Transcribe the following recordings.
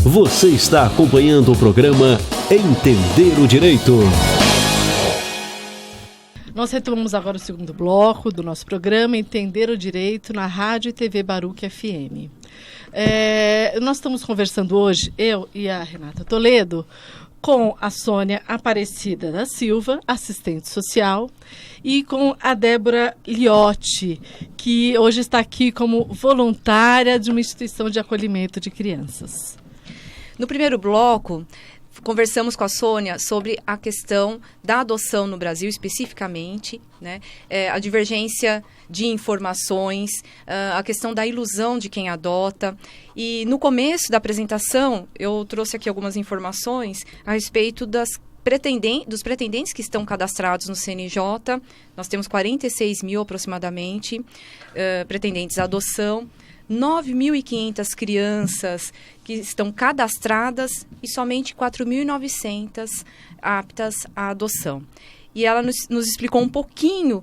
Você está acompanhando o programa Entender o Direito. Nós retomamos agora o segundo bloco do nosso programa Entender o Direito na Rádio e TV Baruch FM. Nós estamos conversando hoje, eu e a Renata Toledo, com a Sônia Aparecida da Silva, assistente social, e com a Débora Liotti, que hoje está aqui como voluntária de uma instituição de acolhimento de crianças. No primeiro bloco, conversamos com a Sônia sobre a questão da adoção no Brasil, especificamente, né? A divergência de informações, a questão da ilusão de quem adota. E no começo da apresentação, eu trouxe aqui algumas informações a respeito dos pretendentes que estão cadastrados no CNJ. Nós temos 46 mil aproximadamente pretendentes à adoção. 9.500 crianças que estão cadastradas e somente 4.900 aptas à adoção. E ela nos explicou um pouquinho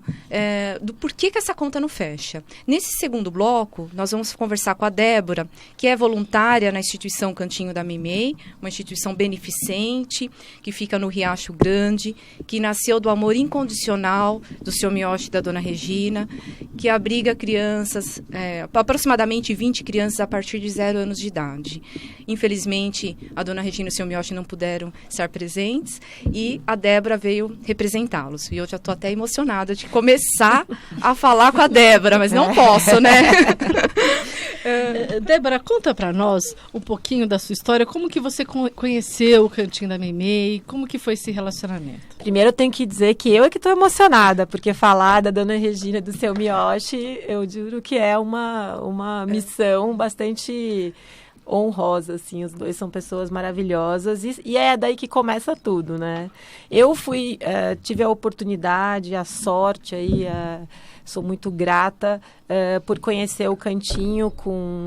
do porquê que essa conta não fecha. Nesse segundo bloco, nós vamos conversar com a Débora, que é voluntária na instituição Cantinho da Mimei, uma instituição beneficente, que fica no Riacho Grande, que nasceu do amor incondicional do Sr. Miyoshi e da Dona Regina, que abriga crianças, aproximadamente 20 crianças a partir de 0 anos de idade. Infelizmente, a Dona Regina e o Sr. Miyoshi não puderam estar presentes e a Débora veio representá-los. E eu já estou até emocionada de começar a falar com a Débora, mas não posso, né? Débora, conta para nós um pouquinho da sua história. Como que você conheceu o Cantinho da Mimei? Como que foi esse relacionamento? Primeiro eu tenho que dizer que eu é que estou emocionada, porque falar da Dona Regina e do seu Miyoshi, eu juro que é uma missão bastante honrosa, assim, os dois são pessoas maravilhosas e é daí que começa tudo, né? Eu tive a oportunidade, a sorte aí, sou muito grata por conhecer o Cantinho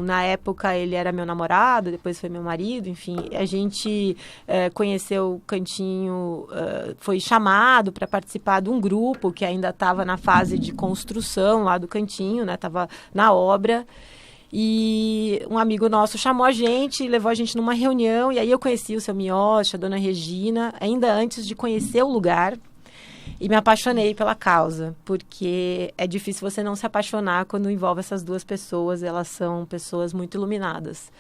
na época ele era meu namorado, depois foi meu marido, enfim, a gente conheceu o Cantinho, foi chamado para participar de um grupo que ainda estava na fase de construção lá do Cantinho, né? Estava na obra. E um amigo nosso chamou a gente, levou a gente numa reunião, e aí eu conheci o seu Miyoshi, a Dona Regina, ainda antes de conhecer o lugar, e me apaixonei pela causa, porque é difícil você não se apaixonar quando envolve essas duas pessoas, elas são pessoas muito iluminadas.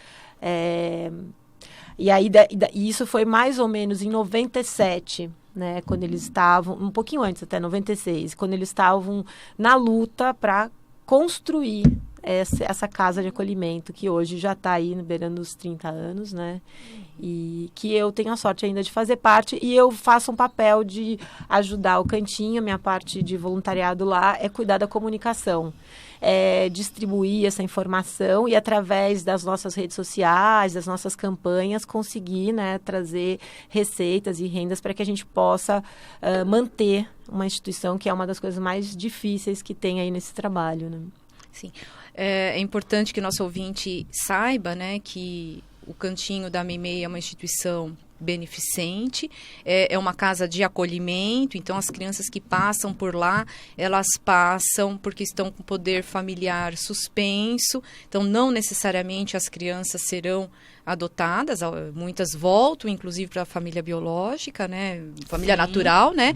E aí isso foi mais ou menos em 97, né, quando eles estavam, um pouquinho antes até, 96, quando eles estavam na luta para construir essa casa de acolhimento, que hoje já está aí beirando os 30 anos, né? E que eu tenho a sorte ainda de fazer parte, e eu faço um papel de ajudar o Cantinho. Minha parte de voluntariado lá é cuidar da comunicação, distribuir essa informação e, através das nossas redes sociais, das nossas campanhas, conseguir, né, trazer receitas e rendas para que a gente possa manter uma instituição que é uma das coisas mais difíceis que tem aí nesse trabalho, né? Sim. É importante que o nosso ouvinte saiba, né, que o Cantinho da Mimei é uma instituição beneficente, é uma casa de acolhimento, então as crianças que passam por lá, elas passam porque estão com poder familiar suspenso, então não necessariamente as crianças serão adotadas, muitas voltam inclusive para a família biológica, né, família Sim. natural, né,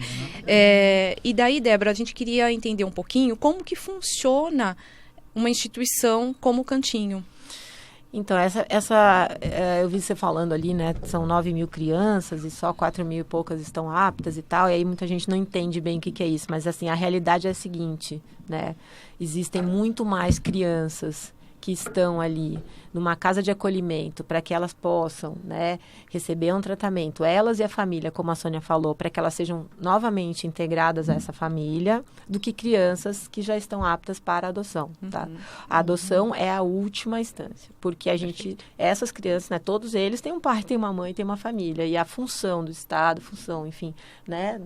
e daí, Débora, a gente queria entender um pouquinho como que funciona uma instituição como o Cantinho. Então, eu vi você falando ali, né, são 9.000 crianças e só 4.000 e poucas estão aptas e tal, e aí muita gente não entende bem o que é isso, mas assim, a realidade é a seguinte, né, existem muito mais crianças que estão ali numa casa de acolhimento para que elas possam, né, receber um tratamento, elas e a família, como a Sônia falou, para que elas sejam novamente integradas a essa família, do que crianças que já estão aptas para a adoção, tá? A adoção é a última instância, porque essas crianças, né, todos eles têm um pai, têm uma mãe, têm uma família, e a função do Estado, enfim, né,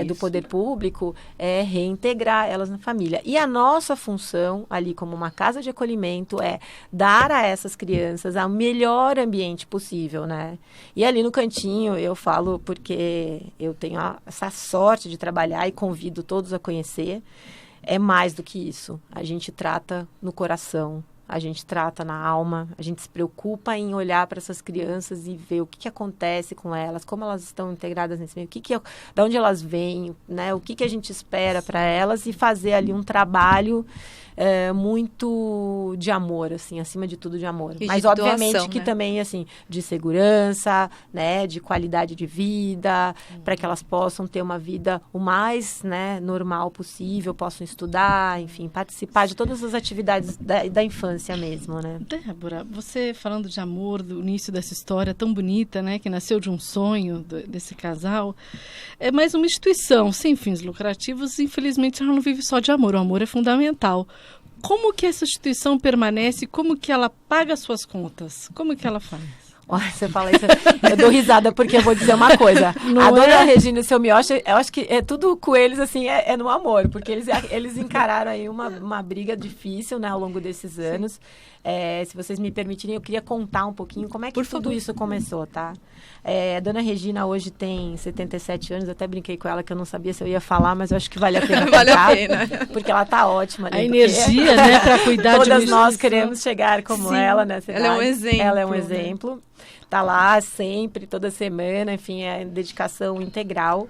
do poder público é reintegrar elas na família. E a nossa função ali como uma casa de acolhimento é dar a essas crianças o melhor ambiente possível, né? E ali no Cantinho, eu falo porque eu tenho essa sorte de trabalhar e convido todos a conhecer, é mais do que isso. A gente trata no coração, a gente trata na alma, a gente se preocupa em olhar para essas crianças e ver o que acontece com elas, como elas estão integradas nesse meio, de onde elas vêm, né? O que a gente espera para elas e fazer ali um trabalho muito de amor, assim, acima de tudo de amor. E mas, de obviamente, doação, que né? também, assim, de segurança, né? De qualidade de vida, para que elas possam ter uma vida o mais, né, normal possível, possam estudar, enfim, participar de todas as atividades da infância mesmo, né? Débora, você falando de amor, do início dessa história tão bonita, né, que nasceu de um sonho desse casal, é mais uma instituição sem fins lucrativos, infelizmente ela não vive só de amor, o amor é fundamental. Como que essa instituição permanece? Como que ela paga as suas contas? Como que ela faz? Olha, você fala isso, eu dou risada porque eu vou dizer uma coisa. Não a dona é? Regina e o seu Miocha, eu acho que é tudo com eles, assim, é no amor, porque eles encararam aí uma briga difícil, né, ao longo desses anos. Se vocês me permitirem, eu queria contar um pouquinho como é que tudo isso começou, tá? A dona Regina hoje tem 77 anos, eu até brinquei com ela que eu não sabia se eu ia falar, mas eu acho que vale a pena Vale a contar, pena. porque ela tá ótima ali. A energia, né, para cuidar de uma todas nós instituição. queremos chegar como Sim, ela nessa idade. ela é um exemplo. Ela é um né? exemplo. Tá lá sempre, toda semana, enfim, é dedicação integral.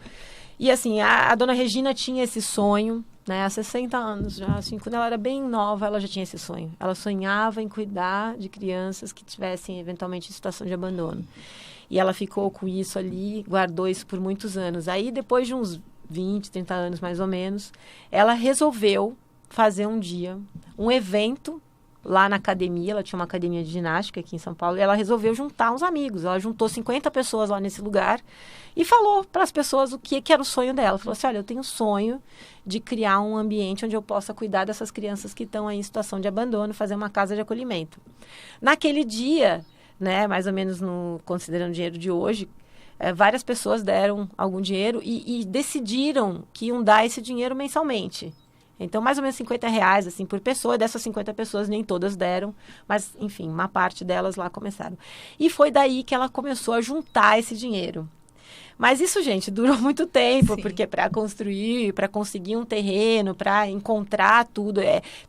E assim, a dona Regina tinha esse sonho, né, há 60 anos já, assim, quando ela era bem nova, ela já tinha esse sonho. Ela sonhava em cuidar de crianças que tivessem, eventualmente, em situação de abandono. E ela ficou com isso ali, guardou isso por muitos anos. Aí, depois de uns 20, 30 anos, mais ou menos, ela resolveu fazer um dia um evento lá na academia. Ela tinha uma academia de ginástica aqui em São Paulo, e ela resolveu juntar uns amigos. Ela juntou 50 pessoas lá nesse lugar e falou para as pessoas o que era o sonho dela. Falou assim, olha, eu tenho o sonho de criar um ambiente onde eu possa cuidar dessas crianças que estão aí em situação de abandono, fazer uma casa de acolhimento. Naquele dia, né, mais ou menos considerando o dinheiro de hoje, várias pessoas deram algum dinheiro e decidiram que iam dar esse dinheiro mensalmente. Então, mais ou menos R$50, assim, por pessoa. Dessas 50 pessoas, nem todas deram. Mas, enfim, uma parte delas lá começaram. E foi daí que ela começou a juntar esse dinheiro. Mas isso, gente, durou muito tempo. Sim. Porque para construir, para conseguir um terreno, para encontrar tudo,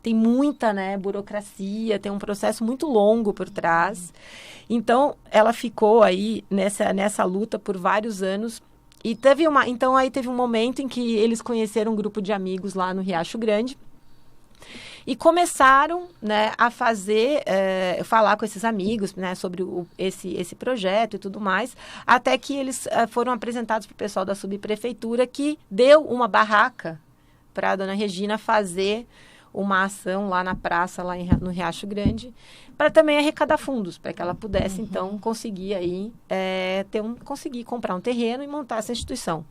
tem muita, né, burocracia, tem um processo muito longo por trás. Então, ela ficou aí nessa luta por vários anos. E teve um momento em que eles conheceram um grupo de amigos lá no Riacho Grande e começaram, né, a falar com esses amigos, né, sobre esse projeto e tudo mais, até que eles foram apresentados para o pessoal da subprefeitura, que deu uma barraca para a dona Regina fazer uma ação lá na praça, lá no Riacho Grande, para também arrecadar fundos, para que ela pudesse, então, conseguir aí, conseguir comprar um terreno e montar essa instituição.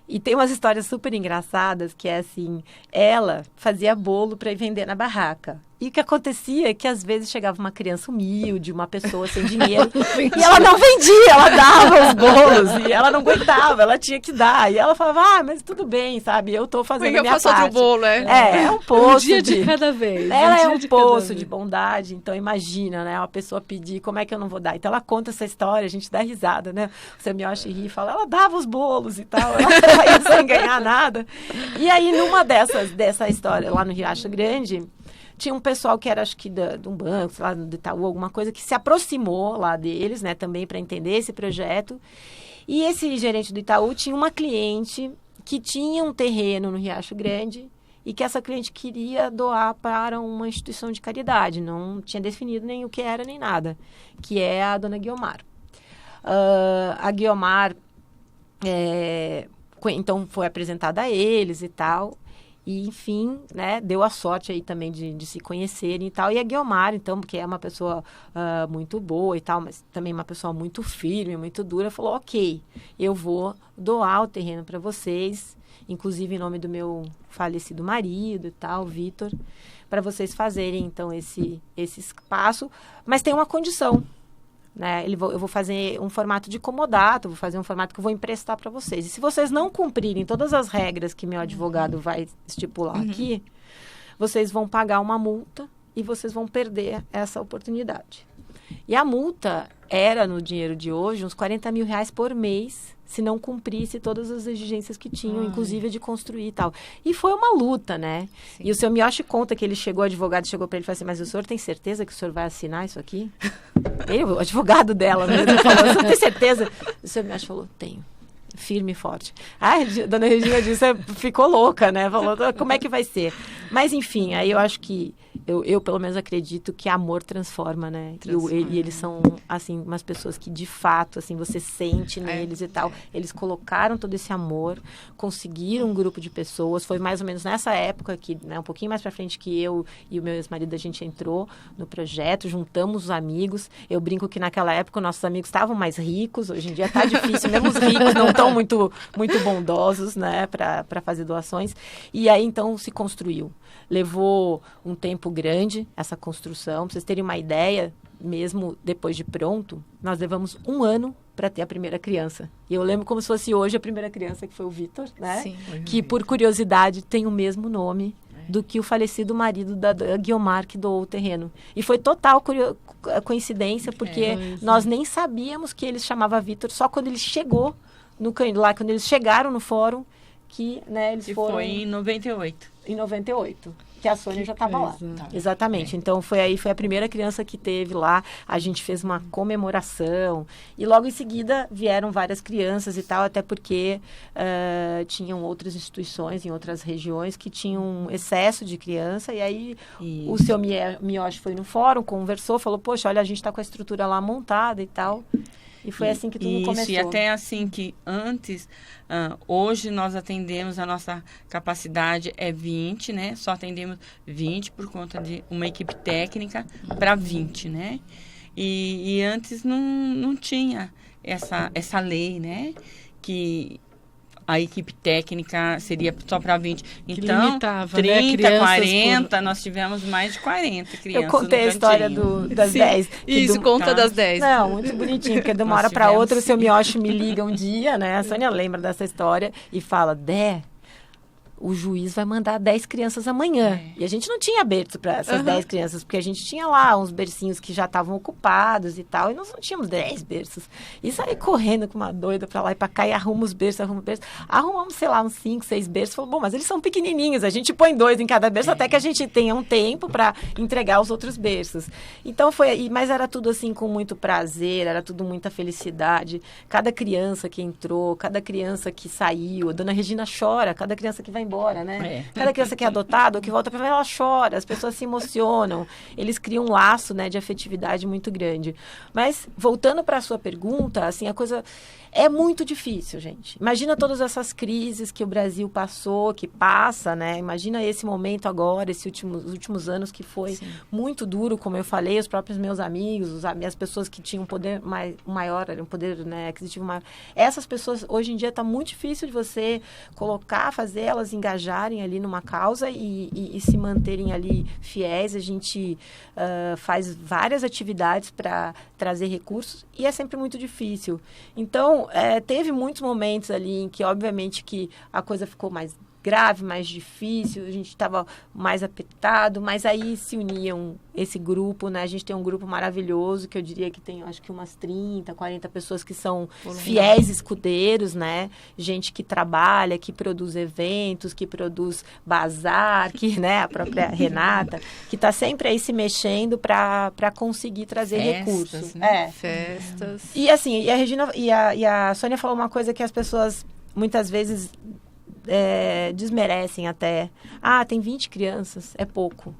E tem umas histórias super engraçadas, que é assim, ela fazia bolo para ir vender na barraca. E o que acontecia é que, às vezes, chegava uma criança humilde, uma pessoa sem dinheiro, e ela não vendia, ela dava os bolos, e ela não aguentava, ela tinha que dar. E ela falava, mas tudo bem, sabe, eu tô fazendo a minha parte. Eu faço outro bolo, É um poço Um dia de cada vez. Ela é dia um de cada poço vez. de bondade, então imagina, né, uma pessoa pedir, como é que eu não vou dar? Então ela conta essa história, a gente dá risada, né? O seu Miocha ri e fala, ela dava os bolos e tal, ela ia sem ganhar nada. E aí, numa dessa história, lá no Riacho Grande, tinha um pessoal que era, acho que, de um banco, sei lá, do Itaú, alguma coisa, que se aproximou lá deles, né, também para entender esse projeto. E esse gerente do Itaú tinha uma cliente que tinha um terreno no Riacho Grande e que essa cliente queria doar para uma instituição de caridade. Não tinha definido nem o que era, nem nada, que é a dona Guiomar. A Guiomar, então, foi apresentada a eles e tal. E, enfim, né, deu a sorte aí também de se conhecerem e tal. E a Guiomar, então, que é uma pessoa muito boa e tal, mas também uma pessoa muito firme, muito dura, falou, ok, eu vou doar o terreno para vocês, inclusive em nome do meu falecido marido e tal, Vitor, para vocês fazerem, então, esse espaço. Mas tem uma condição, né? Eu vou fazer um formato de comodato, vou fazer um formato que eu vou emprestar para vocês. E se vocês não cumprirem todas as regras que meu advogado vai estipular aqui, vocês vão pagar uma multa e vocês vão perder essa oportunidade. E a multa era, no dinheiro de hoje, uns R$40 mil por mês, se não cumprisse todas as exigências que tinham, inclusive de construir e tal. E foi uma luta, né? Sim. E o seu Miyoshi conta que ele chegou, o advogado chegou para ele e falou assim, mas o senhor tem certeza que o senhor vai assinar isso aqui? O advogado dela mesmo, falou, você tem certeza? O seu Miyoshi falou, tenho. Firme e forte. Dona Regina disse, ficou louca, né? Falou, como é que vai ser? Mas, enfim, aí eu acho que, eu pelo menos acredito que amor transforma, né? E eles são, assim, umas pessoas que, de fato, assim, você sente neles e tal. Eles colocaram todo esse amor, conseguiram um grupo de pessoas. Foi mais ou menos nessa época que, né, um pouquinho mais pra frente que eu e o meu ex-marido, a gente entrou no projeto, juntamos os amigos. Eu brinco que naquela época nossos amigos estavam mais ricos. Hoje em dia tá difícil, mesmo os ricos não estão muito bondosos, né, para fazer doações. E aí, então, se construiu. Levou um tempo grande essa construção. Pra vocês terem uma ideia, mesmo depois de pronto, nós levamos 1 ano para ter a primeira criança. E eu lembro como se fosse hoje a primeira criança, que foi o Vitor, né? Sim, que, por curiosidade, tem o mesmo nome do que o falecido marido da Guiomar, que doou o terreno. E foi total coincidência, porque nós nem sabíamos que ele se chamava Vitor, só quando ele chegou lá, quando eles chegaram no fórum, que, né, eles foram... foi em 98. Em 98, que a Sônia já estava lá. Exatamente. Então, foi a primeira criança que teve lá. A gente fez uma comemoração. E logo em seguida vieram várias crianças e tal, até porque tinham outras instituições em outras regiões que tinham excesso de criança. E aí o seu Miyoshi foi no fórum, conversou, falou, poxa, olha, a gente está com a estrutura lá montada e tal. E foi assim que tudo começou. E até assim que antes, hoje nós atendemos, a nossa capacidade é 20, né? Só atendemos 20 por conta de uma equipe técnica para 20, né? E antes não tinha essa lei, né? Que a equipe técnica seria só para 20. Então, limitava, 30, né? 40, nós tivemos mais de 40 crianças. Eu contei a história das 10. Isso, conta das 10. Não, muito bonitinho, porque de uma hora para outra o seu Miyoshi me liga um dia, né? A Sônia lembra dessa história e fala, o juiz vai mandar 10 crianças amanhã. E a gente não tinha berço para essas 10 crianças, porque a gente tinha lá uns bercinhos que já estavam ocupados e tal, e nós não tínhamos 10 berços. E saí correndo com uma doida para lá e para cá, e arruma os berços. Arrumamos, sei lá, uns 5, 6 berços. Falou, bom, mas eles são pequenininhos, a gente põe 2 em cada berço, até que a gente tenha um tempo para entregar os outros berços. Então mas era tudo assim com muito prazer, era tudo muita felicidade. Cada criança que entrou, cada criança que saiu, a Dona Regina chora, cada criança que vai embora, né? Cada criança que é adotada ou que volta para ver, ela chora, as pessoas se emocionam, eles criam um laço, né, de afetividade muito grande. Mas, voltando para a sua pergunta, assim, a coisa é muito difícil, gente. Imagina todas essas crises que o Brasil passou, que passa, né? Imagina esse momento agora, os últimos anos que foi muito duro, como eu falei, os próprios meus amigos, as pessoas que tinham um poder maior, um poder, né, aquisitivo maior. Essas pessoas, hoje em dia, está muito difícil de você colocar, fazer elas engajarem ali numa causa e se manterem ali fiéis. A gente faz várias atividades para trazer recursos e é sempre muito difícil. Então, teve muitos momentos ali em que, obviamente, que a coisa ficou mais grave, mais difícil, a gente estava mais apertado, mas aí se uniam esse grupo, né? A gente tem um grupo maravilhoso, que eu diria que tem, acho que umas 30, 40 pessoas que são fiéis escudeiros, né? Gente que trabalha, que produz eventos, que produz bazar, que, né? A própria Renata, que está sempre aí se mexendo para conseguir trazer recursos. Né? Festas. E assim, a Regina e a Sônia falou uma coisa que as pessoas muitas vezes desmerecem até. Tem 20 crianças, é pouco.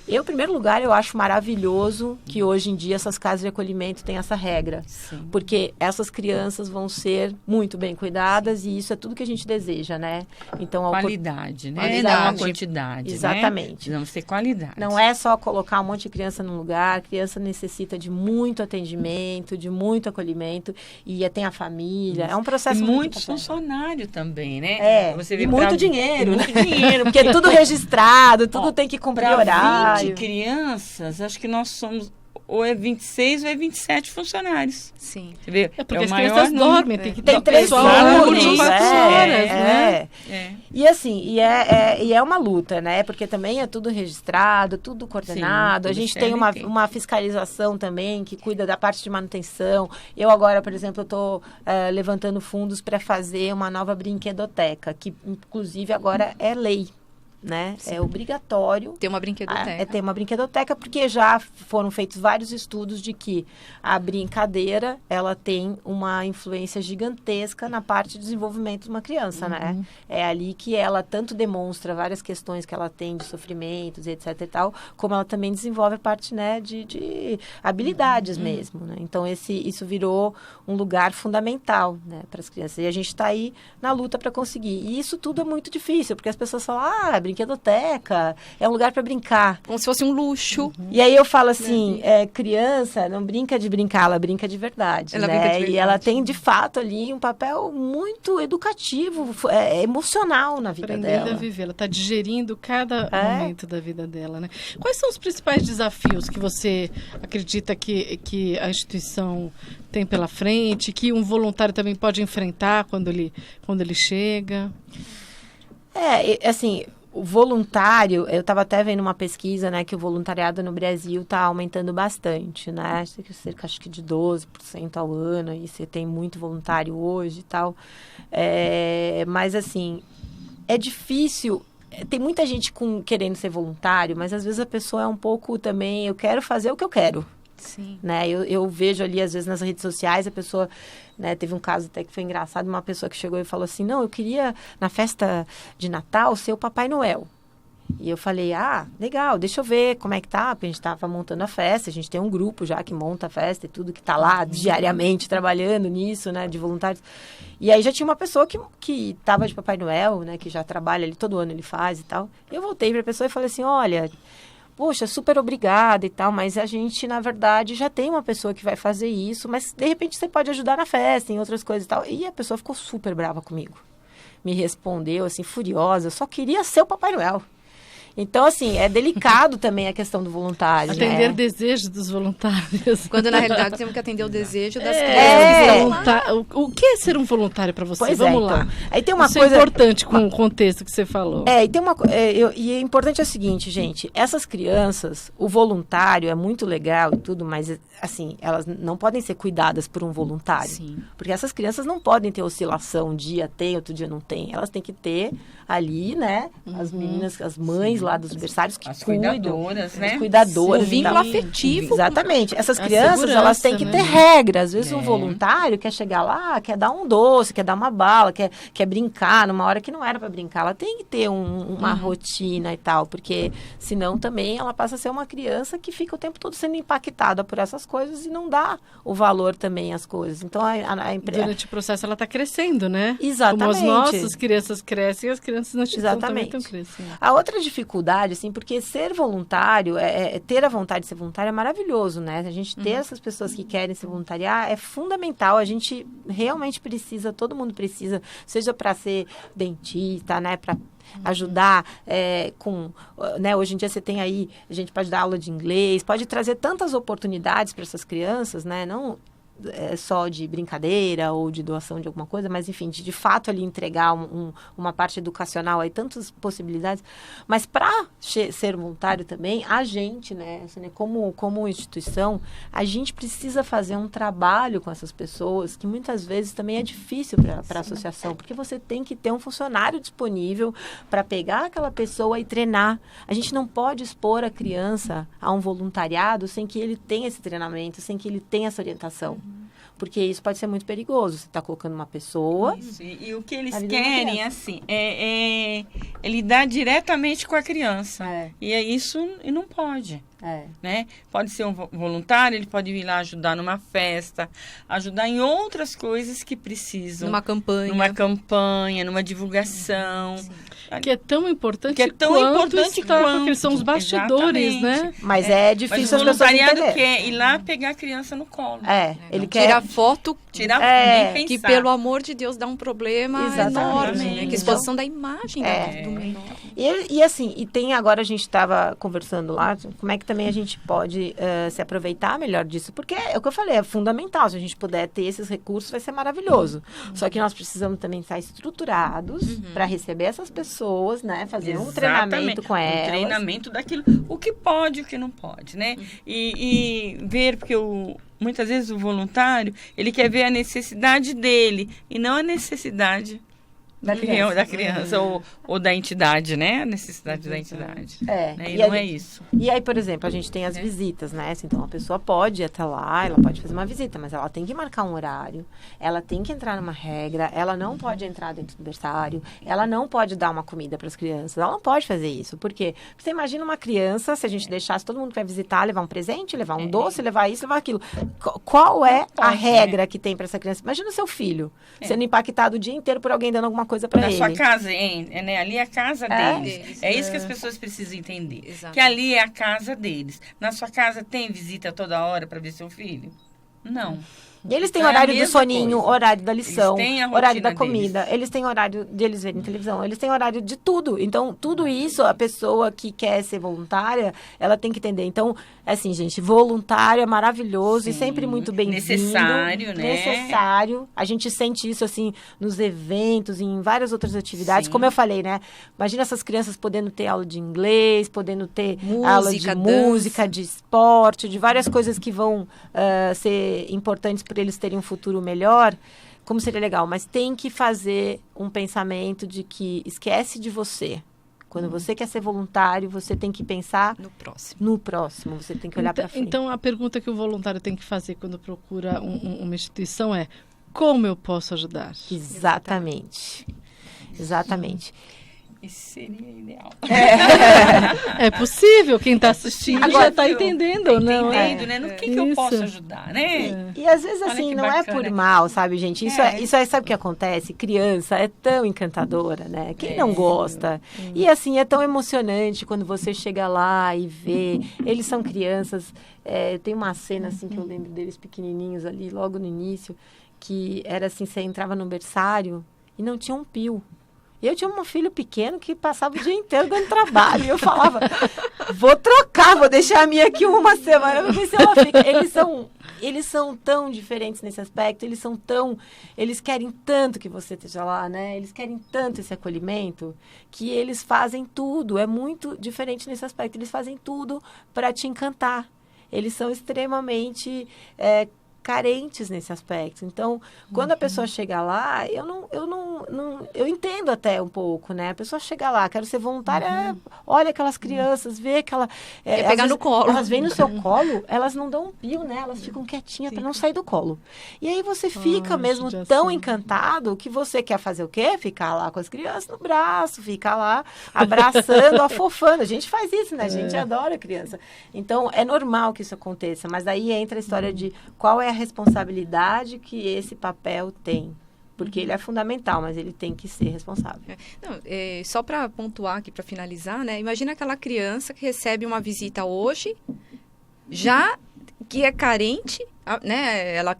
Eu, em primeiro lugar, eu acho maravilhoso que hoje em dia essas casas de acolhimento têm essa regra. Sim. Porque essas crianças vão ser muito bem cuidadas e isso é tudo que a gente deseja, né? Então, qualidade, né? Não uma quantidade, exatamente. Né? Precisamos ter qualidade. Não é só colocar um monte de criança num lugar. A criança necessita de muito atendimento, de muito acolhimento e tem a família. É um processo e muito funcionário também, né? Você vê muito dinheiro, né? Muito dinheiro, porque é tudo registrado, tudo tem que cumprir horário. 20 crianças, acho que nós somos ou é 26 ou é 27 funcionários. Sim. Você vê? É porque o as maior crianças número. dormem, tem que ter Tem 3 pessoal turnos, 24 horas, né? E assim, e é uma luta, né? Porque também é tudo registrado, tudo coordenado. Sim, A gente tudo tem CLT. uma fiscalização também que cuida da parte de manutenção. Eu agora, por exemplo, estou levantando fundos para fazer uma nova brinquedoteca, que inclusive agora é lei. Né? É obrigatório Ter uma brinquedoteca. ter uma brinquedoteca, porque já foram feitos vários estudos de que a brincadeira, ela tem uma influência gigantesca na parte de desenvolvimento de uma criança, né? É ali que ela tanto demonstra várias questões que ela tem de sofrimentos, etc e tal, como ela também desenvolve a parte, né, de habilidades mesmo, né? Então, isso virou um lugar fundamental, né, para as crianças. E a gente está aí na luta para conseguir. E isso tudo é muito difícil, porque as pessoas falam, brinquedoteca, é um lugar para brincar. Como se fosse um luxo. E aí eu falo assim, criança não brinca de brincar, ela brinca de verdade, Ela né? brinca de verdade. E ela tem, de fato, ali um papel muito educativo, emocional na vida Aprendendo dela. a viver, ela está digerindo cada momento da vida dela, né? Quais são os principais desafios que você acredita que a instituição tem pela frente, que um voluntário também pode enfrentar quando ele chega? Assim, o voluntário, eu estava até vendo uma pesquisa, né, que o voluntariado no Brasil está aumentando bastante, né? Cerca, acho que de 12% ao ano, e você tem muito voluntário hoje e tal. Mas, assim, é difícil. Tem muita gente querendo ser voluntário, mas às vezes a pessoa é um pouco também, eu quero fazer o que eu quero. Sim. Né? Eu vejo ali, às vezes, nas redes sociais, a pessoa, né, teve um caso até que foi engraçado, uma pessoa que chegou e falou assim, não, eu queria, na festa de Natal, ser o Papai Noel. E eu falei, legal, deixa eu ver como é que tá, porque a gente estava montando a festa, a gente tem um grupo já que monta a festa e tudo, que tá lá diariamente trabalhando nisso, né, de voluntários. E aí já tinha uma pessoa que tava de Papai Noel, né, que já trabalha ali, todo ano ele faz e tal. E eu voltei para a pessoa e falei assim, olha, poxa, super obrigada e tal, mas a gente, na verdade, já tem uma pessoa que vai fazer isso, mas de repente você pode ajudar na festa, em outras coisas e tal. E a pessoa ficou super brava comigo. Me respondeu, assim, furiosa, eu só queria ser o Papai Noel. Então, assim, é delicado também a questão do voluntário. Atender né? desejos dos voluntários. Quando, na realidade, temos que atender o desejo das crianças. O que é ser um voluntário para você? Pois Vamos então. lá. Aí tem uma Isso coisa é importante com o contexto que você falou. E tem e é importante o seguinte, gente, essas crianças, o voluntário é muito legal e tudo, mas assim, elas não podem ser cuidadas por um voluntário. Sim. Porque essas crianças não podem ter oscilação, um dia tem, outro dia não tem. Elas têm que ter ali, né, as meninas, as mães lá dos berçários que As cuidam. cuidadoras, né? As cuidadoras. O vínculo e tal. afetivo. Exatamente. Essas A crianças, segurança, elas têm que ter né? regras. Às vezes um voluntário quer chegar lá, quer dar um doce, quer dar uma bala, quer brincar numa hora que não era para brincar. Ela tem que ter uma rotina e tal, porque senão também ela passa a ser uma criança que fica o tempo todo sendo impactada por essas coisas e não dá o valor também às coisas. Então, Durante o processo ela está crescendo, né? Exatamente. Como as nossas crianças crescem, as crianças na instituição também Exatamente. estão crescendo. A outra dificuldade, assim, porque ser voluntário, ter a vontade de ser voluntário é maravilhoso, né? A gente ter essas pessoas que querem se voluntariar é fundamental. A gente realmente precisa, todo mundo precisa, seja para ser dentista, né? Para ajudar né? Hoje em dia você tem aí, a gente pode dar aula de inglês, pode trazer tantas oportunidades para essas crianças, né? Não só de brincadeira ou de doação de alguma coisa, mas enfim, de fato ali entregar uma parte educacional aí, tantas possibilidades, mas para ser voluntário também, a gente, né, assim, como instituição, a gente precisa fazer um trabalho com essas pessoas, que muitas vezes também é difícil para a associação, porque você tem que ter um funcionário disponível para pegar aquela pessoa e treinar. A gente não pode expor a criança a um voluntariado sem que ele tenha esse treinamento, sem que ele tenha essa orientação. Porque isso pode ser muito perigoso. Você está colocando uma pessoa... Isso, e o que eles a vida de uma querem, criança. assim, é lidar diretamente com a criança. E é isso, e não pode. Né? Pode ser um voluntário, ele pode vir lá ajudar numa festa, ajudar em outras coisas que precisam. Numa campanha, numa divulgação. Que é tão importante, Que é tão importante estar, quanto. porque são os bastidores, né? Mas é Mas difícil o as pessoas voluntariado entenderem. quer ir lá pegar a criança no colo. Ele quer... Tirar foto, Nem que pensar. pelo amor de Deus dá um problema Exatamente. enorme, né? Que a exposição da imagem do menor. E assim, e tem agora, a gente estava conversando lá, como é que também a gente pode se aproveitar melhor disso, porque é o que eu falei, é fundamental, se a gente puder ter esses recursos, vai ser maravilhoso. Só que nós precisamos também estar estruturados para receber essas pessoas, né, fazer um treinamento com elas. Um treinamento daquilo, o que pode e o que não pode, né? E ver, porque muitas vezes o voluntário, ele quer ver a necessidade dele e não a necessidade da criança ou da entidade, né? A necessidade da entidade. Né? E não é isso. E aí, por exemplo, a gente tem as visitas, né? Então, a pessoa pode ir até lá, ela pode fazer uma visita, mas ela tem que marcar um horário, ela tem que entrar numa regra, ela não pode entrar dentro do berçário, ela não pode dar uma comida para as crianças, ela não pode fazer isso. Por quê? Porque você imagina uma criança, se a gente deixasse todo mundo que vai visitar, levar um presente, levar um doce, levar isso, levar aquilo. Qual é a regra que tem para essa criança? Imagina o seu filho sendo impactado o dia inteiro por alguém dando alguma coisa para ele. Na sua casa, né? Ali é a casa deles. É isso que as pessoas precisam entender. Exato. Que ali é a casa deles. Na sua casa tem visita toda hora para ver seu filho? Não. E eles têm Então, horário do soninho, coisa. horário da lição, Eles têm a horário da rotina comida, deles. eles têm horário de eles verem televisão, eles têm horário de tudo. Então, tudo isso, a pessoa que quer ser voluntária, ela tem que entender. Então, assim, gente, voluntário é maravilhoso. Sim. E sempre muito bem-vindo. Necessário, né? Necessário. A gente sente isso, assim, nos eventos, em várias outras atividades. Sim. Como eu falei, né? Imagina essas crianças podendo ter aula de inglês, podendo ter aula de dança. música, de esporte, de várias coisas que vão ser importantes para eles terem um futuro melhor, como seria legal, mas tem que fazer um pensamento de que esquece de você. Quando você quer ser voluntário, você tem que pensar no próximo, você tem que olhar para frente. Então, a pergunta que o voluntário tem que fazer quando procura uma instituição é: como eu posso ajudar? Exatamente. Isso seria ideal. É possível, quem está assistindo Agora, já está entendendo, não é? Entendendo, né? No que eu posso ajudar, né? E às vezes, Olha assim, que não é bacana. por mal, sabe, gente? Isso é, sabe o que acontece? Criança é tão encantadora, né? Quem não gosta? E, assim, é tão emocionante quando você chega lá e vê. Eles são crianças. Tem uma cena, assim, que eu lembro deles pequenininhos ali, logo no início, que era assim, você entrava no berçário e não tinha um pio. E eu tinha um filho pequeno que passava o dia inteiro dando trabalho. E eu falava, vou trocar, vou deixar a minha aqui uma semana, vou ver se ela fica. Eles são tão diferentes nesse aspecto, eles querem tanto que você esteja lá, né? Eles querem tanto esse acolhimento, que eles fazem tudo. É muito diferente nesse aspecto. Eles fazem tudo para te encantar. Eles são extremamente carentes nesse aspecto. Então, quando a pessoa chega lá, eu entendo até um pouco, né? A pessoa chega lá, quero ser voluntária, olha aquelas crianças, vê aquela... pegar no colo. Elas vêm no seu colo, elas não dão um pio, né? Elas ficam quietinhas para não sair do colo. E aí você fica mesmo tão encantado que você quer fazer o quê? Ficar lá com as crianças no braço, ficar lá abraçando, afofando. A gente faz isso, né? A gente adora criança. Então, é normal que isso aconteça, mas daí entra a história de qual é a responsabilidade que esse papel tem. Porque ele é fundamental, mas ele tem que ser responsável. Só para pontuar aqui, para finalizar, né? Imagina aquela criança que recebe uma visita hoje, já que é carente, né? Ela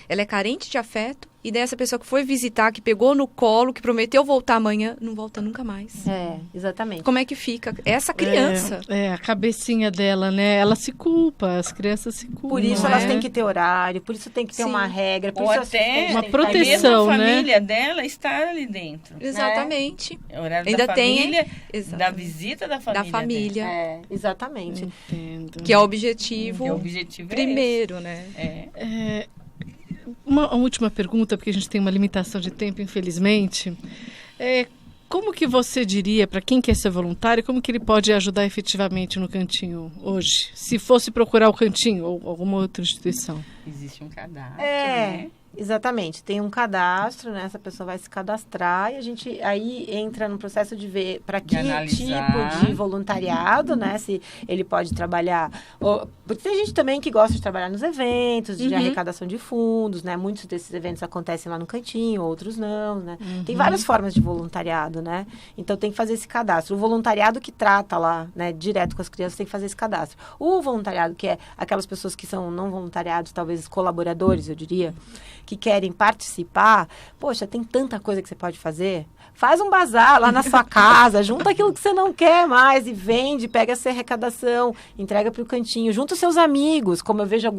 é carente de afeto, e daí essa pessoa que foi visitar, que pegou no colo, que prometeu voltar amanhã, não volta nunca mais. Exatamente. Como é que fica essa criança? A cabecinha dela, né? Ela se culpa, as crianças se culpam. Por isso elas têm que ter horário, por isso tem que ter uma regra. Por Ou isso até uma proteção, a né? família dela estar ali dentro. Exatamente. É o horário Ainda da tem, família, exatamente, da visita da família. da família. Exatamente. Entendo. Que é o objetivo, Que o objetivo primeiro, né? Uma última pergunta, porque a gente tem uma limitação de tempo, infelizmente. Como que você diria, para quem quer ser voluntário, como que ele pode ajudar efetivamente no Cantinho hoje? Se fosse procurar o Cantinho ou alguma outra instituição? Existe um cadastro, né? Exatamente, tem um cadastro, né? Essa pessoa vai se cadastrar e a gente aí entra no processo de ver para que tipo de voluntariado, né? Se ele pode trabalhar. Porque tem gente também que gosta de trabalhar nos eventos, de arrecadação de fundos, né? Muitos desses eventos acontecem lá no Cantinho, outros não, né? Tem várias formas de voluntariado, né? Então tem que fazer esse cadastro. O voluntariado que trata lá, né, direto com as crianças, tem que fazer esse cadastro. O voluntariado, que é aquelas pessoas que são não voluntariados, talvez colaboradores, eu diria, que querem participar, poxa, tem tanta coisa que você pode fazer. Faz um bazar lá na sua casa, junta aquilo que você não quer mais e vende, pega essa arrecadação, entrega para o cantinho, junta os seus amigos, como eu vejo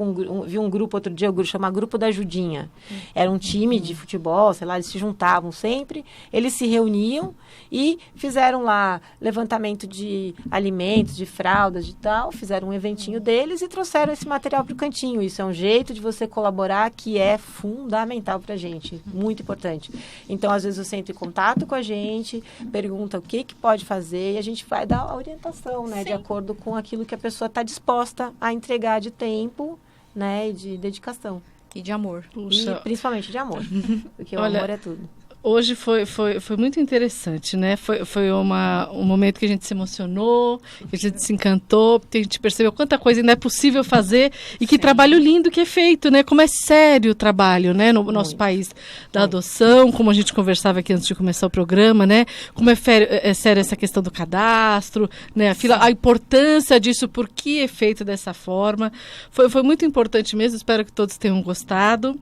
vi um grupo outro dia, chama Grupo da Ajudinha. Era um time de futebol, sei lá, eles se juntavam sempre, eles se reuniam e fizeram lá levantamento de alimentos, de fraldas, de tal, fizeram um eventinho deles e trouxeram esse material para o cantinho. Isso é um jeito de você colaborar que é fundamental para a gente, muito importante. Então, às vezes, você entra em contato com a gente, pergunta o que pode fazer e a gente vai dar a orientação, né, de acordo com aquilo que a pessoa está disposta a entregar de tempo, né, e de dedicação. E de amor. Puxa. E principalmente de amor, porque o Olha, amor é tudo. Hoje foi muito interessante, né? Foi um momento que a gente se emocionou, que a gente se encantou, porque a gente percebeu quanta coisa ainda é possível fazer e que trabalho lindo que é feito, né? Como é sério o trabalho, né? No nosso país da adoção, como a gente conversava aqui antes de começar o programa, né? Como é sério essa questão do cadastro, né? A importância disso, por que é feito dessa forma. Foi muito importante mesmo, espero que todos tenham gostado.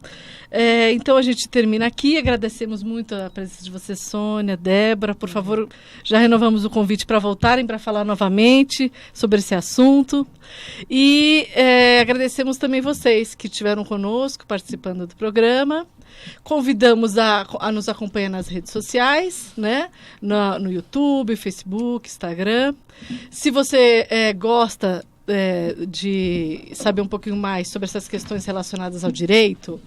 Então a gente termina aqui, agradecemos muito a presença de você, Sônia, Débora. Por favor, já renovamos o convite para voltarem para falar novamente sobre esse assunto. E agradecemos também vocês que estiveram conosco, participando do programa. Convidamos a nos acompanhar nas redes sociais, né? No YouTube, Facebook, Instagram. Se você gosta de saber um pouquinho mais sobre essas questões relacionadas ao direito,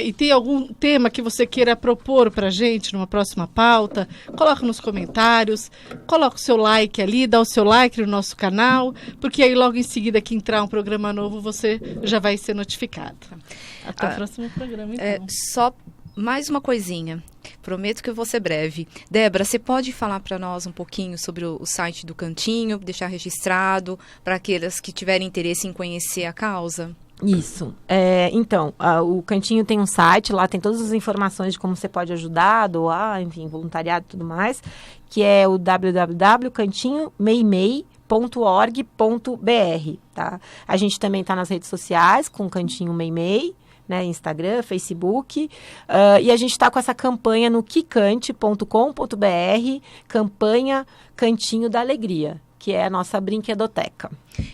e tem algum tema que você queira propor para a gente numa próxima pauta, coloca nos comentários, coloca o seu like ali, dá o seu like no nosso canal, porque aí logo em seguida que entrar um programa novo, você já vai ser notificado. Até o próximo programa, então. Só mais uma coisinha. Prometo que eu vou ser breve. Débora, você pode falar para nós um pouquinho sobre o site do Cantinho, deixar registrado para aqueles que tiverem interesse em conhecer a causa? Isso. Então, o Cantinho tem um site, lá tem todas as informações de como você pode ajudar, doar, enfim, voluntariado e tudo mais, que é o www.cantinhomeimei.org.br, tá? A gente também está nas redes sociais com Cantinho Meimei, né, Instagram, Facebook, e a gente está com essa campanha no quicante.com.br, campanha Cantinho da Alegria, que é a nossa brinquedoteca.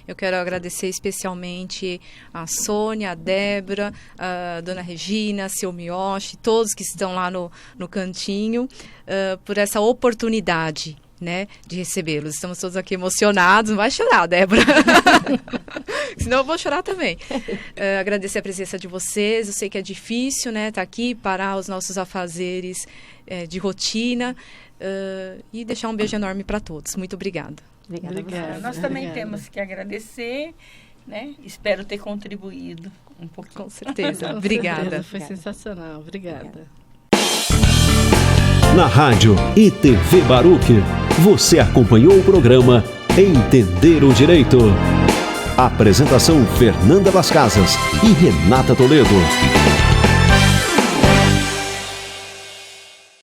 Eu quero agradecer especialmente a Sônia, a Débora, a Dona Regina, a seu Miyoshi, todos que estão lá no Cantinho, por essa oportunidade, né, de recebê-los. Estamos todos aqui emocionados. Não vai chorar, Débora. Senão eu vou chorar também. Agradecer a presença de vocês. Eu sei que é difícil, né, estar aqui, parar os nossos afazeres de rotina, e deixar um beijo enorme para todos. Muito obrigada. Obrigada. Nós também temos que agradecer, né? Espero ter contribuído um pouquinho. Com certeza. Obrigada. Foi sensacional. Obrigada. Na rádio e TV Baruch, você acompanhou o programa Entender o Direito. Apresentação Fernanda das Casas e Renata Toledo.